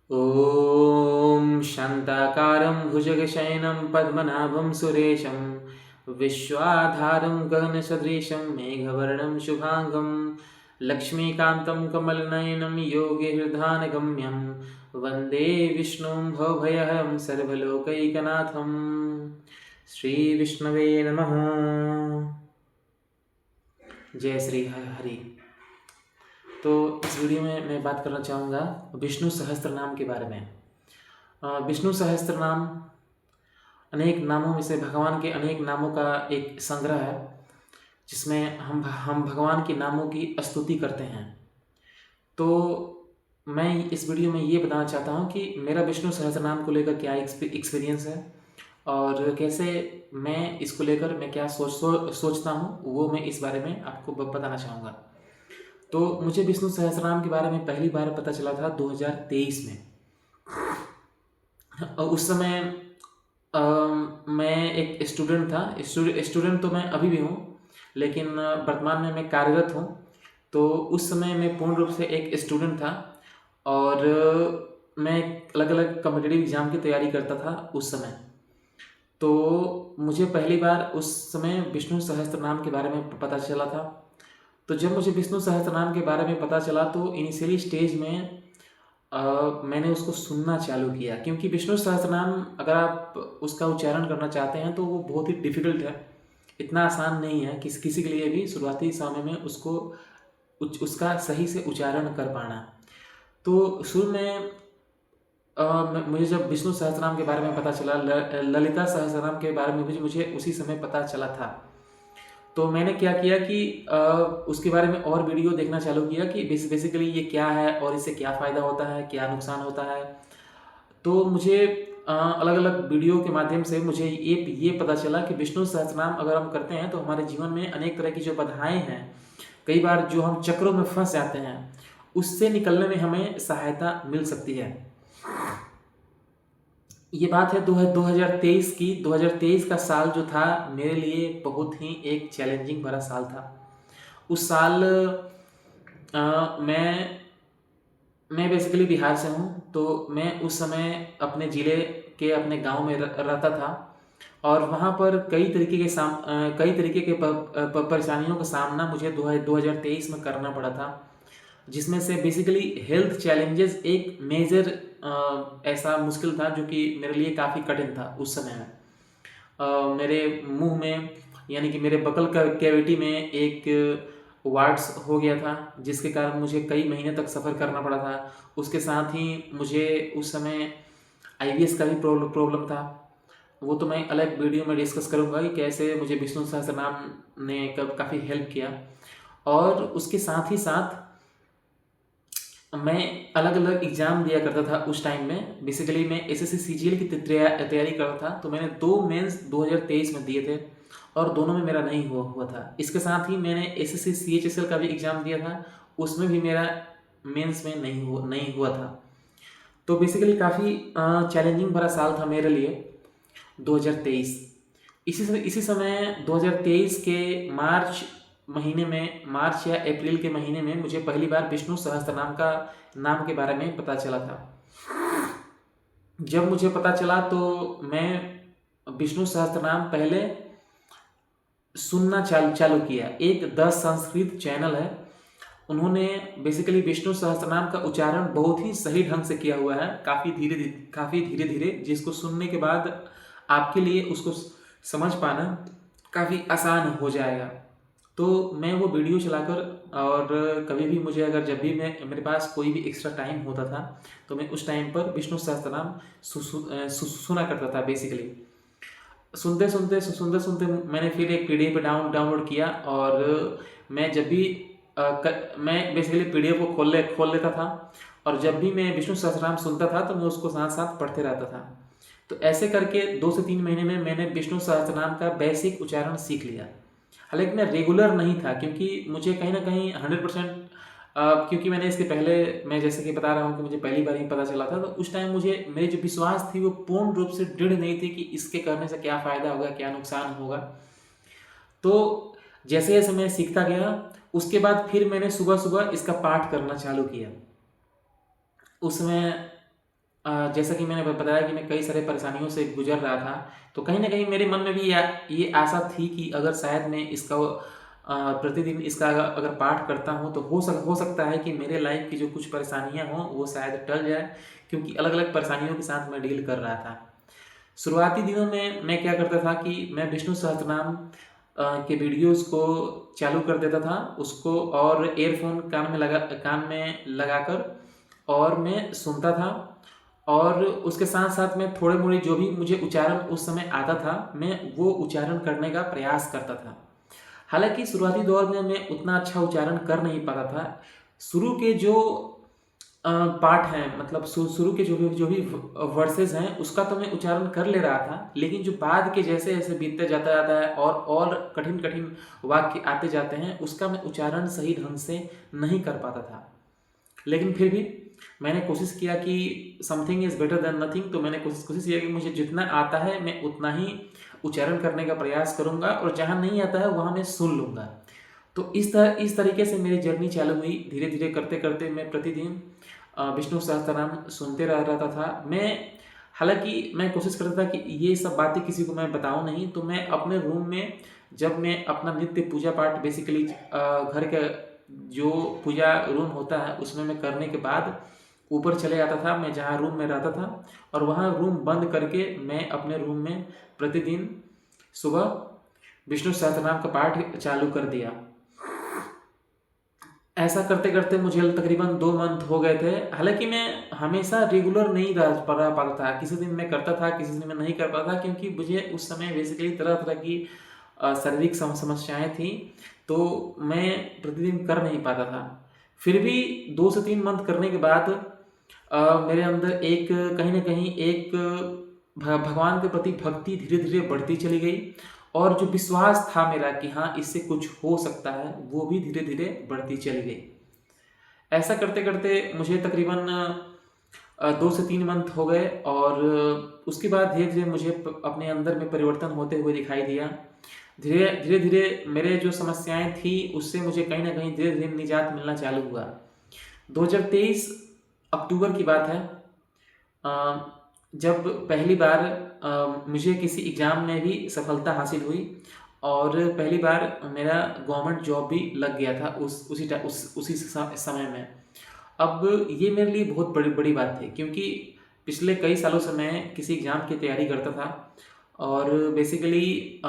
ॐ शान्ताकारं भुजगशयनं पद्मनाभं सुरेशं विश्वाधारं गगनसदृशं मेघवर्णं शुभाङ्गं लक्ष्मीकान्तं कमलनयनं योगिहृदानगम्यं वन्दे विष्णुं भवभयहं सर्वलोकैकनाथं। श्रीविष्णवे नमः। जय श्री हरि। तो इस वीडियो में मैं बात करना चाहूँगा विष्णु सहस्त्र नाम के बारे में। विष्णु सहस्त्र नाम अनेक नामों में से भगवान के अनेक नामों का एक संग्रह है, जिसमें हम भगवान के नामों की स्तुति करते हैं। तो मैं इस वीडियो में ये बताना चाहता हूँ कि मेरा विष्णु सहस्त्र नाम को लेकर क्या एक्सपीरियंस है और कैसे मैं इसको लेकर मैं क्या सोचता हूँ, वो मैं इस बारे में आपको बताना चाहूँगा। तो मुझे विष्णु सहस्त्रनाम के बारे में पहली बार पता चला था 2023 में। और उस समय मैं एक स्टूडेंट था। स्टूडेंट तो मैं अभी भी हूँ, लेकिन वर्तमान में मैं कार्यरत हूँ। तो उस समय मैं पूर्ण रूप से एक स्टूडेंट था और मैं अलग अलग कॉम्पिटिटिव एग्ज़ाम की तैयारी करता था उस समय। तो मुझे पहली बार उस समय विष्णु सहस्त्र नाम के बारे में पता चला था। तो जब मुझे विष्णु सहस्त्र नाम के बारे में पता चला तो इनिशियली स्टेज में मैंने उसको सुनना चालू किया, क्योंकि विष्णु सहस्त्र नाम अगर आप उसका उच्चारण करना चाहते हैं तो वो बहुत ही डिफ़िकल्ट है। इतना आसान नहीं है किसी के लिए भी शुरुआती समय में उसको उसका सही से उच्चारण कर पाना। तो शुरू में मुझे जब विष्णु सहस्त्रनाम के बारे में पता चला, ललिता सहस्त्रनाम के बारे में मुझे उसी समय पता चला था। तो मैंने क्या किया कि उसके बारे में और वीडियो देखना चालू किया कि बेसिकली ये क्या है और इससे क्या फ़ायदा होता है, क्या नुकसान होता है। तो मुझे अलग अलग वीडियो के माध्यम से मुझे ये पता चला कि विष्णु सहस्त्रनाम अगर हम करते हैं तो हमारे जीवन में अनेक तरह की जो बाधाएं हैं, कई बार जो हम चक्रों में फंस जाते हैं, उससे निकलने में हमें सहायता मिल सकती है। ये बात है 2023 की। 2023 का साल जो था मेरे लिए बहुत ही एक चैलेंजिंग भरा साल था। उस साल मैं बेसिकली बिहार से हूँ। तो मैं उस समय अपने ज़िले के अपने गांव में रहता था और वहाँ पर कई तरीके के परेशानियों का सामना मुझे 2023 में करना पड़ा था, जिसमें से बेसिकली हेल्थ चैलेंजेस एक मेजर ऐसा मुश्किल था जो कि मेरे लिए काफ़ी कठिन था उस समय में। मेरे मुंह में यानी कि मेरे बकल कैविटी में एक वार्ड्स हो गया था, जिसके कारण मुझे कई महीने तक सफ़र करना पड़ा था। उसके साथ ही मुझे उस समय आईबीएस का भी प्रॉब्लम था। वो तो मैं अलग वीडियो में डिस्कस करूँगा कि कैसे मुझे विष्णु सहस्त्रनाम ने काफ़ी हेल्प किया। और उसके साथ ही साथ मैं अलग अलग एग्ज़ाम दिया करता था उस टाइम में। बेसिकली मैं एसएससी सीजीएल की तैयारी कर रहा था। तो मैंने 2 मेंस 2023 में दिए थे और दोनों में मेरा नहीं हुआ था। इसके साथ ही मैंने एसएससी सीएचएसएल का भी एग्ज़ाम दिया था, उसमें भी मेरा मेंस में नहीं हुआ था। तो बेसिकली काफ़ी चैलेंजिंग भरा साल था मेरे लिए 2023। इसी समय 2023 के मार्च या अप्रैल के महीने में मुझे पहली बार विष्णु सहस्त्रनाम नाम के बारे में पता चला था। जब मुझे पता चला तो मैं विष्णु सहस्त्रनाम पहले सुनना चालू किया। एक द संस्कृत चैनल है, उन्होंने बेसिकली विष्णु सहस्त्रनाम का उच्चारण बहुत ही सही ढंग से किया हुआ है, काफ़ी धीरे धीरे, जिसको सुनने के बाद आपके लिए उसको समझ पाना काफ़ी आसान हो जाएगा। तो मैं वो वीडियो चलाकर और कभी भी जब भी मेरे पास कोई भी एक्स्ट्रा टाइम होता था तो मैं उस टाइम पर विष्णु सहस्त्रनाम सुना करता था। बेसिकली सुनते मैंने फिर एक पीडीएफ डाउनलोड किया और मैं जब भी मैं बेसिकली पीडीएफ को खोल लेता था और जब भी मैं विष्णु सहस्त्रनाम सुनता था तो मैं उसको साथ साथ पढ़ते रहता था। तो ऐसे करके 2 से 3 महीने में मैंने विष्णु सहस्त्रनाम का बेसिक उच्चारण सीख लिया। हालांकि मैं रेगुलर नहीं था, क्योंकि मुझे कहीं ना कहीं 100% क्योंकि मैंने इसके पहले, मैं जैसे कि बता रहा हूँ कि मुझे पहली बार ही पता चला था, तो उस टाइम मुझे मेरी जो विश्वास थी वो पूर्ण रूप से दृढ़ नहीं थी कि इसके करने से क्या फ़ायदा होगा, क्या नुकसान होगा। तो जैसे जैसे मैं सीखता गया उसके बाद फिर मैंने सुबह सुबह इसका पाठ करना चालू किया। उसमें जैसा कि मैंने बताया कि मैं कई सारे परेशानियों से गुजर रहा था, तो कहीं न कहीं मेरे मन में भी ये आशा थी कि अगर शायद मैं इसका प्रतिदिन इसका अगर पाठ करता हूँ तो हो सकता है कि मेरे लाइफ़ की जो कुछ परेशानियाँ हों वो शायद टल जाए, क्योंकि अलग-अलग परेशानियों के साथ मैं डील कर रहा था। शुरुआती दिनों में मैं क्या करता था कि मैं विष्णु सहस्त्रनाम के वीडियोज़ को चालू कर देता था, उसको और ईयरफ़ोन कान में लगाकर और मैं सुनता था, और उसके साथ-साथ में थोड़े-मोड़े जो भी मुझे उच्चारण उस समय आता था, मैं वो उच्चारण करने का प्रयास करता था। हालाँकि शुरुआती दौर में मैं उतना अच्छा उच्चारण कर नहीं पाता था। शुरू के जो पाठ हैं, मतलब शुरू के जो भी वर्सेज़ हैं, उसका तो मैं उच्चारण कर ले रहा था, लेकिन जो बाद के जैसे-जैसे बीतते जाता है और कठिन-कठिन वाक्य आते जाते हैं, उसका मैं उच्चारण सही ढंग से नहीं कर पाता था। लेकिन फिर भी मैंने कोशिश किया कि something is better than nothing, तो मैंने कोशिश कोशिश किया कि मुझे जितना आता है मैं उतना ही उच्चारण करने का प्रयास करूँगा, और जहाँ नहीं आता है वहाँ मैं सुन लूँगा। तो इस तरीके से मेरी जर्नी चालू हुई। धीरे-धीरे करते-करते मैं प्रतिदिन विष्णु सहस्त्रनाम सुनते रहता था। हालाँकि मैं कोशिश करता था कि ये सब बातें किसी को मैं बताऊँ नहीं, तो मैं अपने रूम में, जब मैं अपना नित्य पूजा पाठ बेसिकली घर का जो पूजा रूम होता है उसमें मैं करने के बाद ऊपर चले जाता था, मैं जहाँ रूम में रहता था, और वहाँ रूम बंद करके मैं अपने रूम में प्रतिदिन सुबह विष्णु सहस्त्रनाम का पाठ चालू कर दिया। ऐसा करते-करते मुझे तकरीबन 2 मंथ हो गए थे। हालाँकि मैं हमेशा रेगुलर नहीं रह पाता था। किसी दिन मैं करता था, किसी दिन मैं नहीं कर पाता था, क्योंकि मुझे उस समय बेसिकली तरह-तरह की शारीरिक समस्याएँ थीं, तो मैं प्रतिदिन कर नहीं पाता था। फिर भी 2 से 3 मंथ करने के बाद मेरे अंदर एक कहीं न कहीं एक भगवान के प्रति भक्ति धीरे-धीरे बढ़ती चली गई, और जो विश्वास था मेरा कि हाँ, इससे कुछ हो सकता है, वो भी धीरे-धीरे बढ़ती चली गई। ऐसा करते-करते मुझे तकरीबन 2 से 3 मंथ हो गए, और उसके बाद धीरे-धीरे मुझे अपने अंदर में परिवर्तन होते हुए दिखाई दिया। धीरे-धीरे मेरे जो समस्याएँ थी, उससे मुझे कहीं न कहीं धीरे-धीरे निजात मिलना चालू हुआ। 2023 अक्टूबर की बात है, जब पहली बार मुझे किसी एग्ज़ाम में भी सफलता हासिल हुई, और पहली बार मेरा गवर्नमेंट जॉब भी लग गया था उसी समय में। अब ये मेरे लिए बहुत बड़ी बड़ी बात थी, क्योंकि पिछले कई सालों से मैं किसी एग्ज़ाम की तैयारी करता था, और बेसिकली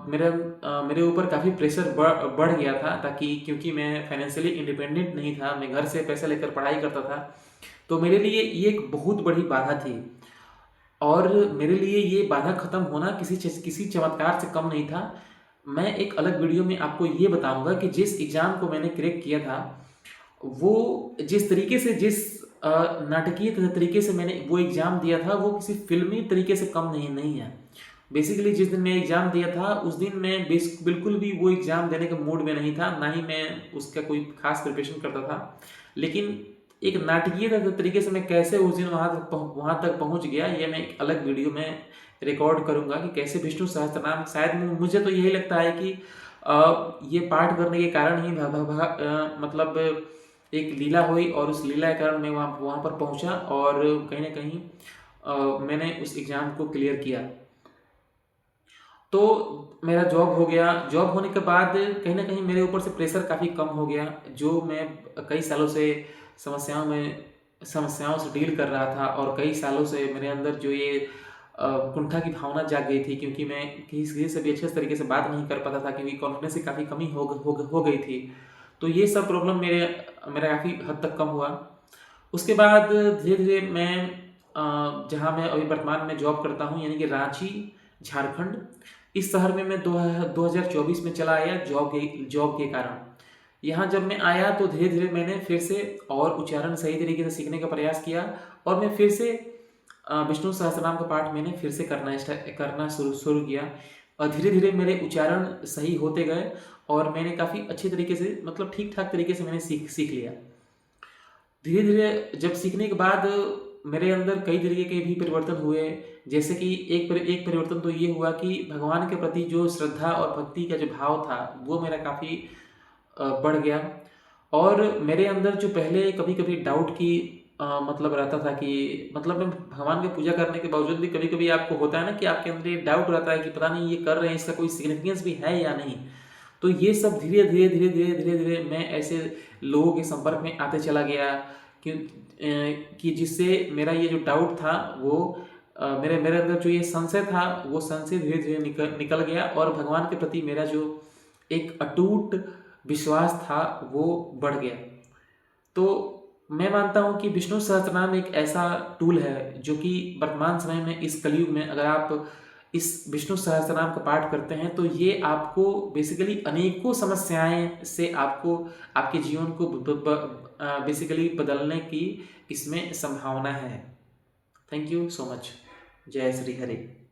मेरे ऊपर काफ़ी प्रेशर बढ़ गया था, ताकि क्योंकि मैं फाइनेंशियली इंडिपेंडेंट नहीं था, मैं घर से पैसे लेकर पढ़ाई करता था, तो मेरे लिए ये एक बहुत बड़ी बाधा थी। और मेरे लिए ये बाधा ख़त्म होना किसी चमत्कार से कम नहीं था। मैं एक अलग वीडियो में आपको ये बताऊँगा कि जिस एग्ज़ाम को मैंने क्रैक किया था, वो जिस तरीके से नाटकीय तरीके से मैंने वो एग्ज़ाम दिया था, वो किसी फ़िल्मी तरीके से कम नहीं है। बेसिकली जिस दिन मैं एग्ज़ाम दिया था, उस दिन मैं बिल्कुल भी वो एग्ज़ाम देने के मूड में नहीं था, ना ही मैं उसका कोई ख़ास प्रिपरेशन करता था। लेकिन एक नाटकीय तरीके से मैं कैसे उस दिन वहाँ तक पहुँच गया, ये मैं एक अलग वीडियो में रिकॉर्ड करूँगा कि कैसे विष्णु सहस्त्रनाम, शायद मुझे तो यही लगता है कि ये पाठ करने के कारण ही मतलब एक लीला हुई, और उस लीला के कारण मैं वहाँ पर पहुँचा, और कहीं न कहीं मैंने उस एग्ज़ाम को क्लियर किया। तो मेरा जॉब हो गया। जॉब होने के बाद कहीं न कहीं मेरे ऊपर से प्रेशर काफ़ी कम हो गया, जो मैं कई सालों से समस्याओं से डील कर रहा था, और कई सालों से मेरे अंदर जो ये कुंठा की भावना जाग गई थी, क्योंकि मैं किसी से भी अच्छे तरीके से बात नहीं कर पाता था, क्योंकि कॉन्फिडेंस की काफ़ी कमी हो गई थी। तो ये सब प्रॉब्लम मेरा काफ़ी हद तक कम हुआ। उसके बाद धीरे-धीरे मैं जहाँ मैं अभी वर्तमान में जॉब करता हूँ, यानी कि रांची, झारखंड, इस शहर में मैं 2024 में चला आया जॉब के कारण। यहाँ जब मैं आया तो धीरे-धीरे मैंने फिर से और उच्चारण सही तरीके से सीखने का प्रयास किया, और मैं फिर से विष्णु सहस्त्रनाम का पाठ मैंने फिर से करना शुरू किया, और धीरे-धीरे मेरे उच्चारण सही होते गए, और मैंने काफ़ी अच्छे तरीके से, मतलब ठीक-ठाक तरीके से मैंने सीख लिया। धीरे-धीरे जब सीखने के बाद मेरे अंदर कई तरीके के भी परिवर्तन हुए। जैसे कि एक परिवर्तन तो ये हुआ कि भगवान के प्रति जो श्रद्धा और भक्ति का जो भाव था, वो मेरा काफ़ी बढ़ गया, और मेरे अंदर जो पहले कभी-कभी डाउट की मतलब रहता था कि मतलब मैं भगवान की पूजा करने के बावजूद भी कभी कभी आपको होता है ना कि आपके अंदर ये डाउट रहता है कि पता नहीं ये कर रहे हैं, इसका कोई सिग्निफिकेंस भी है या नहीं। तो ये सब धीरे धीरे धीरे धीरे धीरे धीरे मैं ऐसे लोगों के संपर्क में आते चला गया कि जिससे मेरा ये जो डाउट था वो मेरे मेरे अंदर जो ये संशय था वो संशय धीरे धीरे निकल निकल गया, और भगवान के प्रति मेरा जो एक अटूट विश्वास था वो बढ़ गया। तो मैं मानता हूँ कि विष्णु सहस्त्रनाम एक ऐसा टूल है जो कि वर्तमान समय में इस कलयुग में अगर आप इस विष्णु सहस्त्रनाम का पाठ करते हैं तो ये आपको बेसिकली अनेकों समस्याएं से आपको आपके जीवन को बेसिकली बदलने की इसमें संभावना है। Thank you so much. जय श्री हरि।